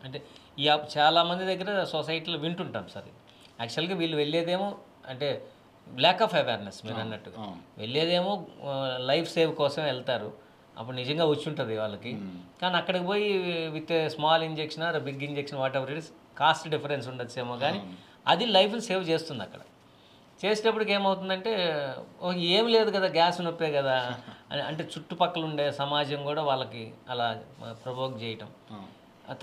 అంటే చాలామంది దగ్గర సొసైటీలో వింటుంటాం సార్. యాక్చువల్‌గా వీళ్ళు వెళ్ళేదేమో అంటే ల్యాక్ ఆఫ్ అవేర్‌నెస్ మీరన్నట్టుగా. వెళ్ళేదేమో లైఫ్ సేవ్ కోసం వెళ్తారు. అప్పుడు నిజంగా వచ్చుంటది వాళ్ళకి. కానీ అక్కడికి పోయి with small injection or big injection whatever it is cost difference ఉండొచ్చేమో కానీ అది లైఫ్‌ని సేవ్ చేస్తుందక్కడ. చేసేటప్పటికి ఏమవుతుందంటే ఏం లేదు కదా, గ్యాస్ నొప్పే కదా అని అంటే చుట్టుపక్కల ఉండే సమాజం కూడా వాళ్ళకి అలా ప్రొవోక్ చేయటం.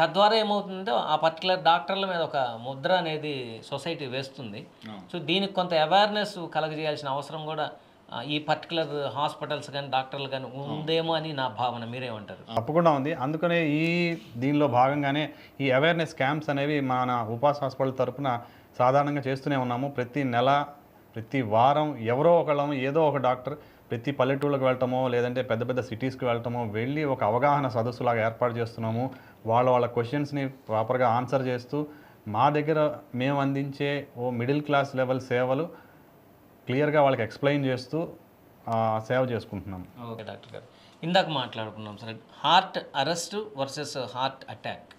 తద్వారా ఏమవుతుందంటే ఆ పర్టికులర్ డాక్టర్ల మీద ఒక ముద్ర అనేది సొసైటీ వేస్తుంది. సో దీనికి కొంత అవేర్నెస్ కలగజేయాల్సిన అవసరం కూడా ఈ పర్టికులర్ హాస్పిటల్స్ కానీ డాక్టర్లు కానీ ఉందేమో అని నా భావన. మీరేమంటారు? తప్పకుండా ఉంది. అందుకనే దీనిలో భాగంగానే ఈ అవేర్‌నెస్ క్యాంప్స్ అనేవి మన ఉపాస్ హాస్పిటల్ తరపున సాధారణంగా చేస్తూనే ఉన్నాము. ప్రతి నెల, ప్రతి వారం ఎవరో ఒకళ్ళం ఏదో ఒక డాక్టర్ ప్రతి పల్లెటూళ్ళకి వెళ్ళటమో, లేదంటే పెద్ద పెద్ద సిటీస్‌కి వెళ్ళటమో, వెళ్ళి ఒక అవగాహన సదస్సులాగా ఏర్పాటు చేస్తున్నాము. వాళ్ళ క్వెషన్స్‌ని ప్రాపర్‌గా ఆన్సర్ చేస్తూ, మా దగ్గర మేము అందించే మిడిల్ క్లాస్ లెవెల్ సేవలు క్లియర్‌గా వాళ్ళకి ఎక్స్‌ప్లెయిన్ చేస్తూ సేవ చేసుకుంటున్నాం. ఓకే డాక్టర్ గారు. ఇందాక మాట్లాడుకున్నాం sir, heart arrest versus heart attack.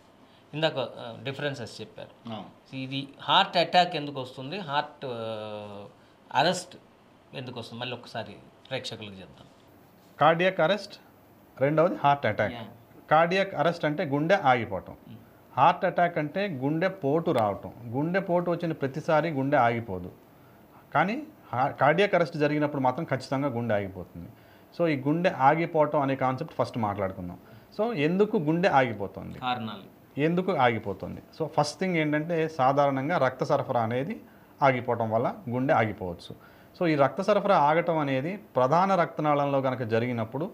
ఇందాక డిఫరెన్సెస్ చెప్పారు. ఇది హార్ట్ అటాక్ ఎందుకు వస్తుంది, హార్ట్ అరెస్ట్ ఎందుకు వస్తుంది, మళ్ళీ ఒకసారి ప్రేక్షకులకు చెప్తాం. కార్డియాక్ అరెస్ట్, రెండవది హార్ట్ అటాక్. కార్డియాక్ అరెస్ట్ అంటే గుండె ఆగిపోవటం. హార్ట్ అటాక్ అంటే గుండె పోటు రావటం. గుండె పోటు వచ్చిన ప్రతిసారి గుండె ఆగిపోదు, కానీ కార్డియాక్ అరెస్ట్ జరిగినప్పుడు మాత్రం ఖచ్చితంగా గుండె ఆగిపోతుంది. సో ఈ గుండె ఆగిపోవటం అనే కాన్సెప్ట్ ఫస్ట్ మాట్లాడుకుందాం. సో ఎందుకు గుండె ఆగిపోతుంది, కారణాలు ఎందుకు ఆగిపోతుంది? సో ఫస్ట్ థింగ్ ఏంటంటే సాధారణంగా రక్త సరఫరా అనేది ఆగిపోవటం వల్ల గుండె ఆగిపోవచ్చు. సో ఈ రక్త సరఫరా ఆగటం అనేది ప్రధాన రక్తనాళంలో కనుక జరిగినప్పుడు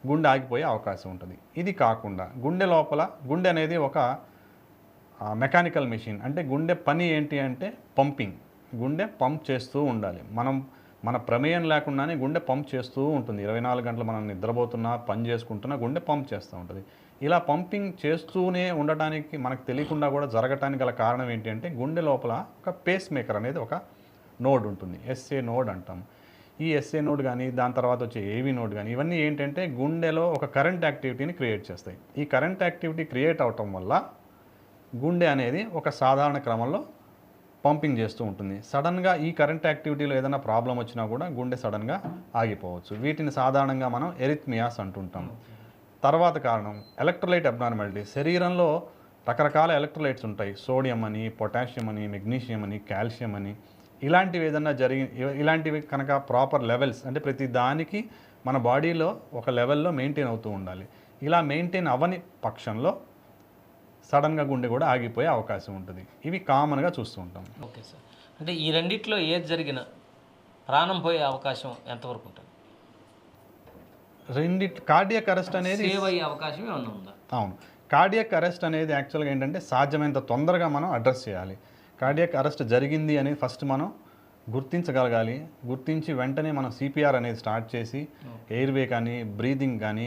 గుండె ఆగిపోయే అవకాశం ఉంటుంది. ఇది కాకుండా గుండె లోపల, గుండె అనేది ఒక మెకానికల్ మెషిన్. అంటే గుండె పని ఏంటి అంటే పంపింగ్. గుండె పంప్ చేస్తూ ఉండాలి. మన ప్రమేయం లేకుండానే గుండె పంప్ చేస్తూ ఉంటుంది. 24 గంటలు మనం నిద్రపోతున్నా, పని చేసుకుంటున్నా గుండె పంప్ చేస్తూ ఉంటుంది. ఇలా పంపింగ్ చేస్తూనే ఉండటానికి, మనకు తెలియకుండా కూడా జరగటానికి గల కారణం ఏంటి అంటే గుండె లోపల ఒక పేస్ మేకర్ అనేది ఒక నోడ్ ఉంటుంది. ఎస్ఏ నోడ్ అంటాం. ఈ ఎస్ఏ నోడ్ కానీ, దాని తర్వాత వచ్చే ఏవి నోడ్ కానీ, ఇవన్నీ ఏంటంటే గుండెలో ఒక కరెంట్ యాక్టివిటీని క్రియేట్ చేస్తాయి. ఈ కరెంట్ యాక్టివిటీ క్రియేట్ అవటం వల్ల గుండె అనేది ఒక సాధారణ క్రమంలో పంపింగ్ చేస్తూ ఉంటుంది. సడన్గా ఈ కరెంట్ యాక్టివిటీలో ఏదైనా ప్రాబ్లం వచ్చినా కూడా గుండె సడన్గా ఆగిపోవచ్చు. వీటిని సాధారణంగా మనం ఎరిథ్మియాస్ అంటుంటాం. తర్వాత కారణం ఎలక్ట్రోలైట్ అబ్నార్మాలిటీ. శరీరంలో రకరకాల ఎలక్ట్రోలైట్స్ ఉంటాయి. సోడియం అని, పొటాషియం అని, మెగ్నీషియం అని, కాల్షియం అని. ఇలాంటివి కనుక ప్రాపర్ లెవెల్స్ అంటే ప్రతి దానికి మన బాడీలో ఒక లెవెల్లో మెయింటైన్ అవుతూ ఉండాలి. ఇలా మెయింటైన్ అవ్వని పక్షంలో సడన్గా గుండె కూడా ఆగిపోయే అవకాశం ఉంటుంది. ఇవి కామన్గా చూస్తూ ఉంటాం. Okay sir. అంటే ఈ రెండిట్లో ఏది జరిగినా ప్రాణం పోయే అవకాశం ఎంతవరకు ఉంటుంది? కార్డియాక్ అరెస్ట్ అనేది సేవ్ అయ్యే అవకాశం ఏమన్నా ఉందా? అవును. కార్డియాక్ అరెస్ట్ అనేది యాక్చువల్గా ఏంటంటే సాధ్యమైనంత తొందరగా మనం అడ్రస్ చేయాలి. కార్డియాక్ అరెస్ట్ జరిగింది అనేది ఫస్ట్ మనం గుర్తించగలగాలి. గుర్తించి వెంటనే మనం సిపిఆర్ అనేది స్టార్ట్ చేసి ఎయిర్వే కానీ, బ్రీదింగ్ కానీ,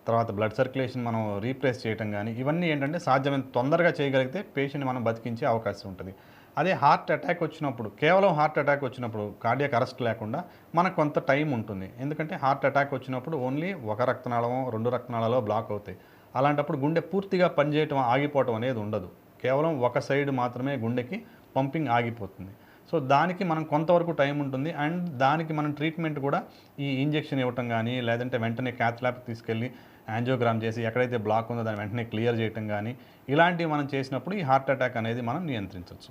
తర్వాత బ్లడ్ సర్క్యులేషన్ మనం రీప్లేస్ చేయటం కానీ, ఇవన్నీ ఏంటంటే సాధ్యమైన తొందరగా చేయగలిగితే పేషెంట్ని మనం బతికించే అవకాశం ఉంటుంది. అదే హార్ట్ అటాక్ వచ్చినప్పుడు, కేవలం హార్ట్ అటాక్ వచ్చినప్పుడు కార్డియాక్ అరెస్ట్ లేకుండా మనకు కొంత టైం ఉంటుంది. ఎందుకంటే హార్ట్ అటాక్ వచ్చినప్పుడు ఓన్లీ ఒక రక్తనాళమో 2 రక్తనాళాలో బ్లాక్ అవుతాయి. అలాంటప్పుడు గుండె పూర్తిగా పనిచేయటం, ఆగిపోవటం అనేది ఉండదు. కేవలం ఒక సైడ్ మాత్రమే గుండెకి పంపింగ్ ఆగిపోతుంది. సో దానికి మనం కొంతవరకు టైం ఉంటుంది. అండ్ దానికి మనం ట్రీట్మెంట్ కూడా ఈ ఇంజెక్షన్ ఇవ్వటం కానీ, లేదంటే వెంటనే క్యాత్ ల్యాబ్కి తీసుకెళ్ళి యాంజియోగ్రామ్ చేసి ఎక్కడైతే బ్లాక్ ఉందో దాన్ని వెంటనే క్లియర్ చేయటం కానీ, ఇలాంటివి మనం చేసినప్పుడు ఈ హార్ట్ అటాక్ అనేది మనం నియంత్రించవచ్చు.